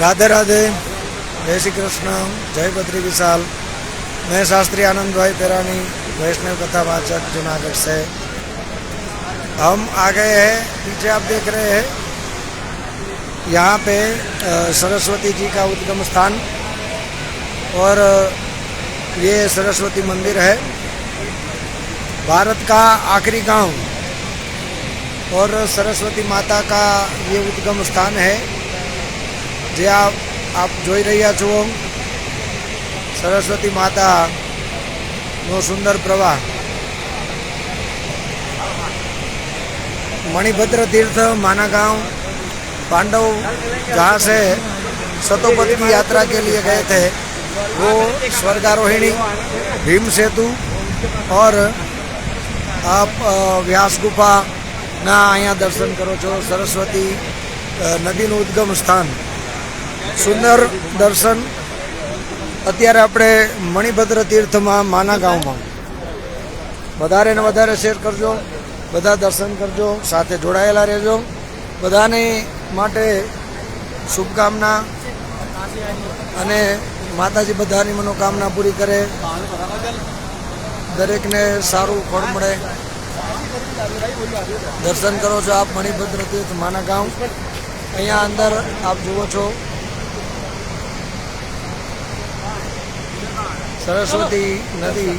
राधे राधे, जय श्री कृष्ण, जय बद्री विशाल। मैं शास्त्री आनंद भाई पेरानी, वैष्णव कथा वाचक जूनागढ़ से। हम आ गए हैं, पीछे आप देख रहे हैं, यहाँ पे सरस्वती जी का उद्गम स्थान और ये सरस्वती मंदिर है। भारत का आखिरी गांव और सरस्वती माता का ये उद्गम स्थान है। जे आप જોઈ રહ્યા છો સરસ્વતી માતાનો સુંદર પ્રવાહ। मणिभद्र तीर्थ माना गांव पांडव जहाँ से सतोपथ की यात्रा के लिए गए थे वो स्वर्गारोहिणी, भीम सेतु और आप व्यास गुफा ना अँ दर्शन करो छो। सरस्वती नदी उद्गम स्थान सुंदर दर्शन। अत्यारे आपणे मणिभद्र तीर्थ में माना गाँव में वधारे ने वधारे शेर करजो, बधा दर्शन करजो, साथे जोड़ायेला रहेजो। बधाने माटे शुभकामना अने माताजी बधानी मनोकामना पूरी करे, दरेक ने सारू फल मळे। दर्शन करो छो आप मणिभद्र तीर्थ माना गाँव। अहींया अंदर आप जुओ छो सरस्वती नदी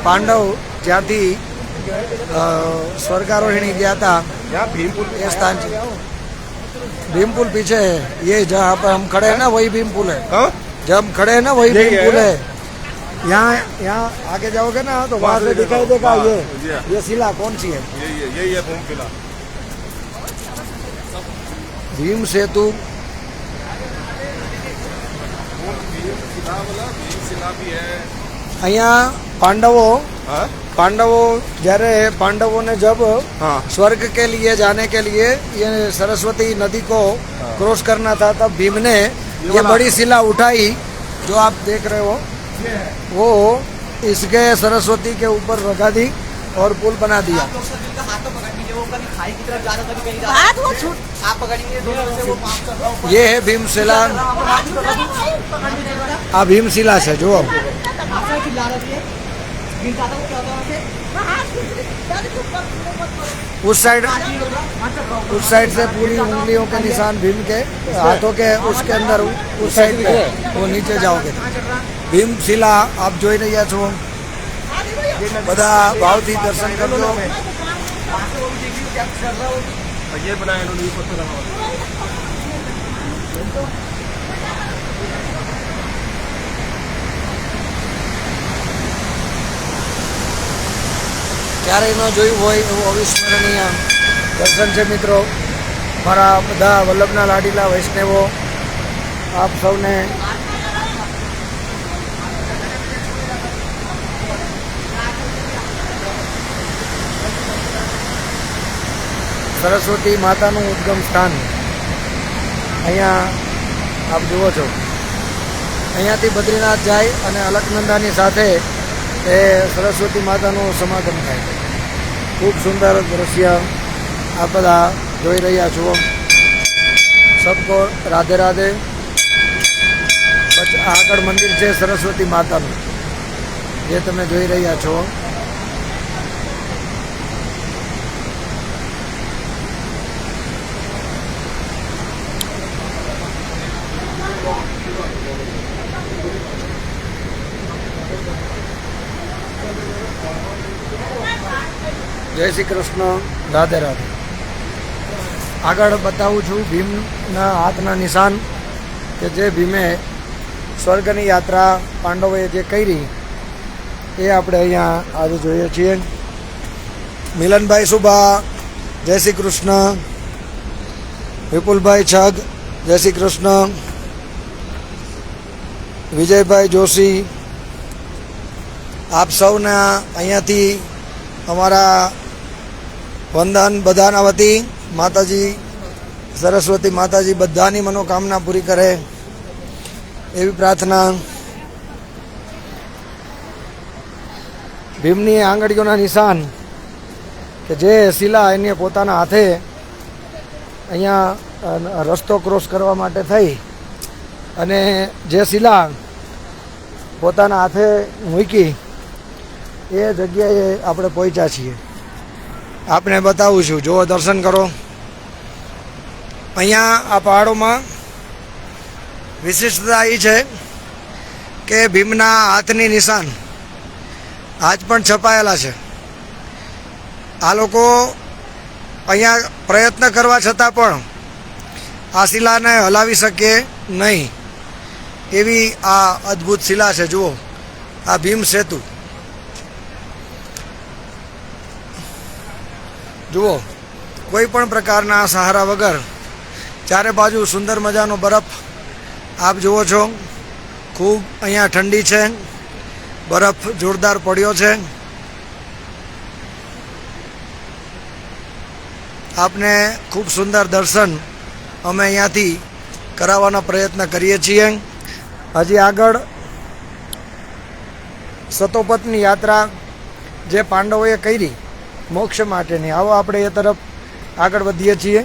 पांडव ज्याथी स्वर्गारोहिणी गया था ये स्थान है। भीमपुल पीछे है, ये जहाँ पर हम खड़े हैं ना वही भीमपुल है। जब हम खड़े हैं ना वही भीमपुल है। यहाँ आगे जाओगे ना तो वहाँ से दिखाई देगा ये शिला कौन सी है। ये भूमशिला भीम सेतु। અહીંયા पांडवों जયારે पांडवों ने जब स्वर्ग के लिए जाने के लिए ये सरस्वती नदी को क्रॉस करना था तब भीम ने ये बड़ी शिला उठाई जो आप देख रहे हो, वो इसके सरस्वती के ऊपर रखा दी और पुल बना दिया। ये है भीमशिला। हाँ भीमशिला से जो उस साइड से पूरी उंगलियों के निशान भीम के हाथों के उसके अंदर उस साइड पे वो नीचे जाओगे। भीमशिला आप જોઈ રહ્યા છો। બધા ભાવથી દર્શન કરજો। ક્યારેય ન જોયું હોય એવું અવિસ્મરણીય દર્શન છે મિત્રો। મારા બધા વલ્લભના લાડીલા વૈષ્ણવો આપ સૌને सरस्वती मातानु उद्गम स्थान अहींया आप जुओ छो। अहींयाथी बद्रीनाथ जाय अने अलकनंदानी साथे ए सरस्वती मातानु समागम थाय। खूब सुंदर दृश्य आप बधा जोई रह्या छो। सबको राधे राधे। पछी आगळ मंदिर छे सरस्वती मातानु जे तमे जोई रह्या छो। जय श्री कृष्ण, राधे राधे। आगळ बताऊँ छूँ भीमना हाथना निशान के जे भीमे स्वर्गनी यात्रा पांडवोए जे करी ए आपणे अहींया आज जोईए छीए। मिलन भाई सुभा जय श्री कृष्ण। विपुल भाई छग जय श्री कृष्ण। विजय भाई जोशी आप सौना अहींयाथी अमारा वंदन बधाना वती। माताजी सरस्वती माताजी बधानी मनोकामना पूरी करे एवी प्रार्थना। ભીમની આંગળીઓના નિશાન કે જે શિલા એને પોતાના હાથે અહીંયા રસ્તો ક્રોસ કરવા માટે થઈ અને જે શિલા પોતાના હાથે મૂકી એ જગ્યાએ આપણે પહોંચ્યા છીએ. આપને બતાવું છું, જુઓ, દર્શન કરો. અહીંયા આ પહાડોમાં વિશિષ્ટતા એ છે કે ભીમના હાથની નિશાન આજ પણ છપાયેલા છે. આ લોકો અહીંયા પ્રયત્ન કરવા છતાં પણ આ શિલાને હલાવી શકીએ નહીં એવી આ અદ્ભુત શિલા છે. જુઓ, આ ભીમ સેતુ જુઓ, કોઈ પણ પ્રકારના સહારા વગર ચારે બાજુ સુંદર મજાનો બરફ આપ જુઓ છો. ખૂબ અહીંયા ઠંડી છે, બરફ જોરદાર પડ્યો છે. આપને ખૂબ સુંદર દર્શન અમે અહીંયાથી કરાવવાનો પ્રયત્ન કરીએ છીએ. હજી આગળ સતોપતની યાત્રા જે પાંડવોએ કરી મોક્ષ માટેની, આવો આપણે એ તરફ આગળ વધીએ છીએ.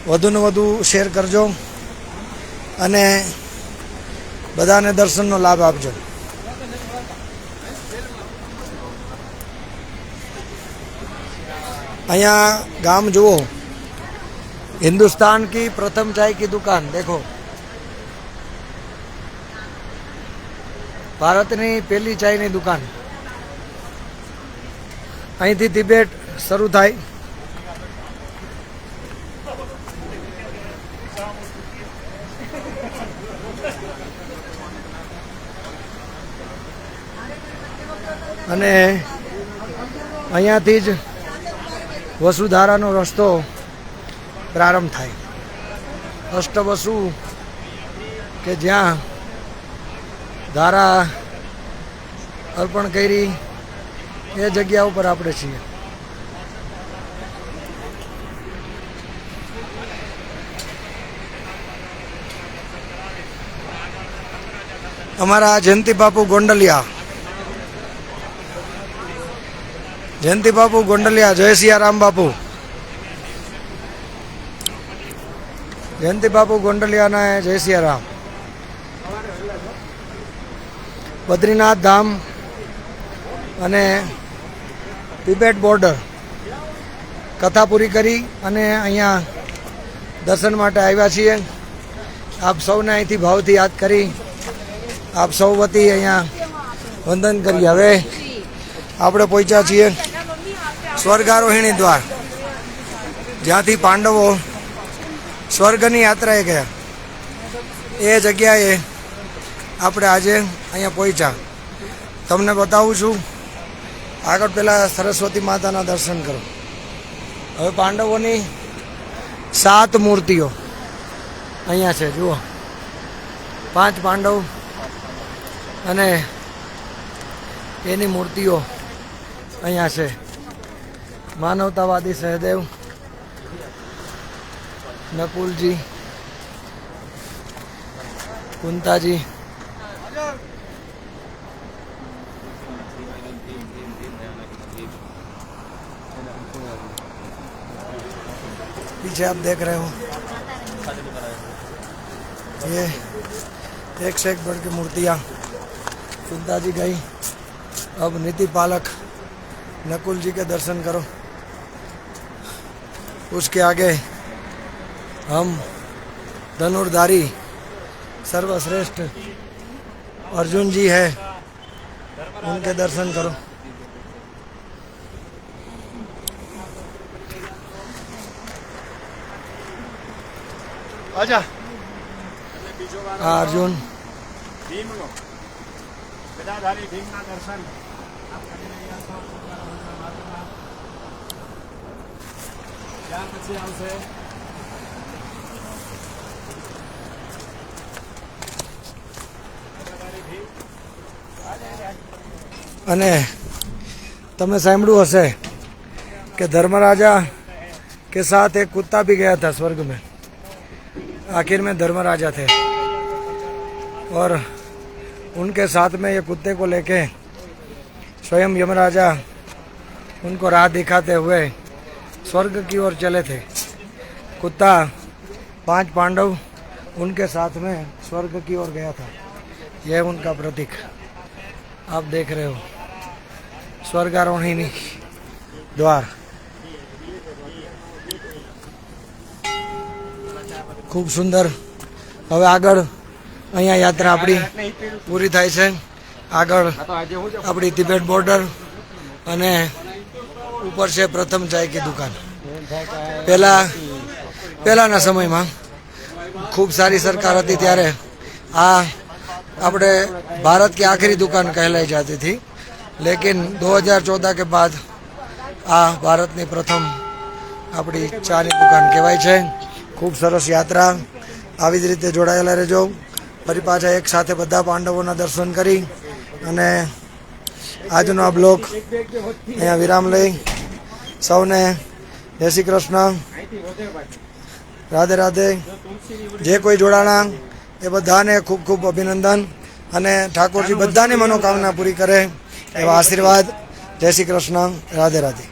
વધુને વધુ શેર કરજો અને બધાને દર્શનનો લાભ આપજો. અહીંયા ગામ જુઓ, हिंदुस्तान की प्रथम चाय की दुकान देखो, भारतनी पहली चायनी दुकान. અહીંથી તિબેટ શરૂ થાય. અને અહીંયાથી જ વસુધારાનો રસ્તો પ્રારંભ થાય. અષ્ટવસુ કે જ્યાં ધારા અર્પણ કરી એ જગ્યા ઉપર આપણે છીએ. અમારા જયંતિ બાપુ ગોંડલિયા, જયંતિ બાપુ ગોંડલિયા, જય સિયારામ બાપુ. જયંતિ બાપુ ગોંડલિયાના જય સિયારામ. બદ્રીનાથ ધામ અને તિબેટ બોર્ડર કથા પૂરી કરી અને અહીંયા દર્શન માટે આવ્યા છીએ. આપ સૌને અહીંથી ભાવથી યાદ કરી આપ સૌ વતી અહીંયા વંદન કરી. હવે આપણે પહોંચ્યા છીએ સ્વર્ગારોહિણી દ્વાર, જ્યાંથી પાંડવો સ્વર્ગની યાત્રાએ ગયા. એ જગ્યાએ આપણે આજે અહીંયા પહોંચ્યા. તમને બતાવું છું. આગળ પહેલાં સરસ્વતી માતાના દર્શન કરો. હવે પાંડવોની 7 મૂર્તિઓ અહીંયા છે. જુઓ, 5 પાંડવ અને એની મૂર્તિઓ અહીંયા છે. માનવતાવાદી સહદેવ, નકુલજી, કુંતાજી, पीछे आप देख रहे हो ये एक से एक बढ़ के मूर्तियाँ. कुंता जी गई. अब नीति पालक नकुल जी के दर्शन करो. उसके आगे हम धनुर्धारी सर्वश्रेष्ठ अर्जुन जी है, उनके दर्शन करो. आजा. अर्जुन भीमનો ગદાધારી ભીમના દર્શન ત્યાર પછી આવશે અને તમે સાંભળ્યું હશે કે धर्मराजा के साथ एक कुत्ता भी गया था स्वर्ग में. आखिर में धर्मराजा थे और उनके साथ में ये कुत्ते को लेके स्वयं यमराजा उनको राह दिखाते हुए स्वर्ग की ओर चले थे। कुत्ता 5 पांडव उनके साथ में स्वर्ग की ओर गया था। यह उनका प्रतीक आप देख रहे हो, स्वर्गारोहिणी द्वार। खूब सुंदर। હવે આગળ અહીંયા યાત્રા આપણી પૂરી થાય છે। આગળ આપણી તિબેટ બોર્ડર અને ઉપર છે પ્રથમ ચાય की दुकान। પહેલાના સમયમાં ખૂબ સારી સરકાર હતી ત્યારે આ આપણે भारत की आखिरी दुकान कहलाई जाती थी, लेकिन 2014 के बाद आ भारतनी प्रथम अपनी चानी दुकान कहवाय छे। खूब सरस यात्रा। આવી જ રીતે જોડાયેલા રહેજો। ફરી પાછા એક સાથે બધા પાંડવોના દર્શન કરી અને આજનો આ બ્લોગ અહીંયા વિરામ લઈ સૌને જય શ્રી કૃષ્ણ, રાધે રાધે। જે કોઈ જોડાણા એ બધાને ખૂબ ખૂબ અભિનંદન અને ઠાકોરજી બધાની મનોકામના પૂરી કરે એવા આશીર્વાદ। જય શ્રી કૃષ્ણ, રાધે રાધે।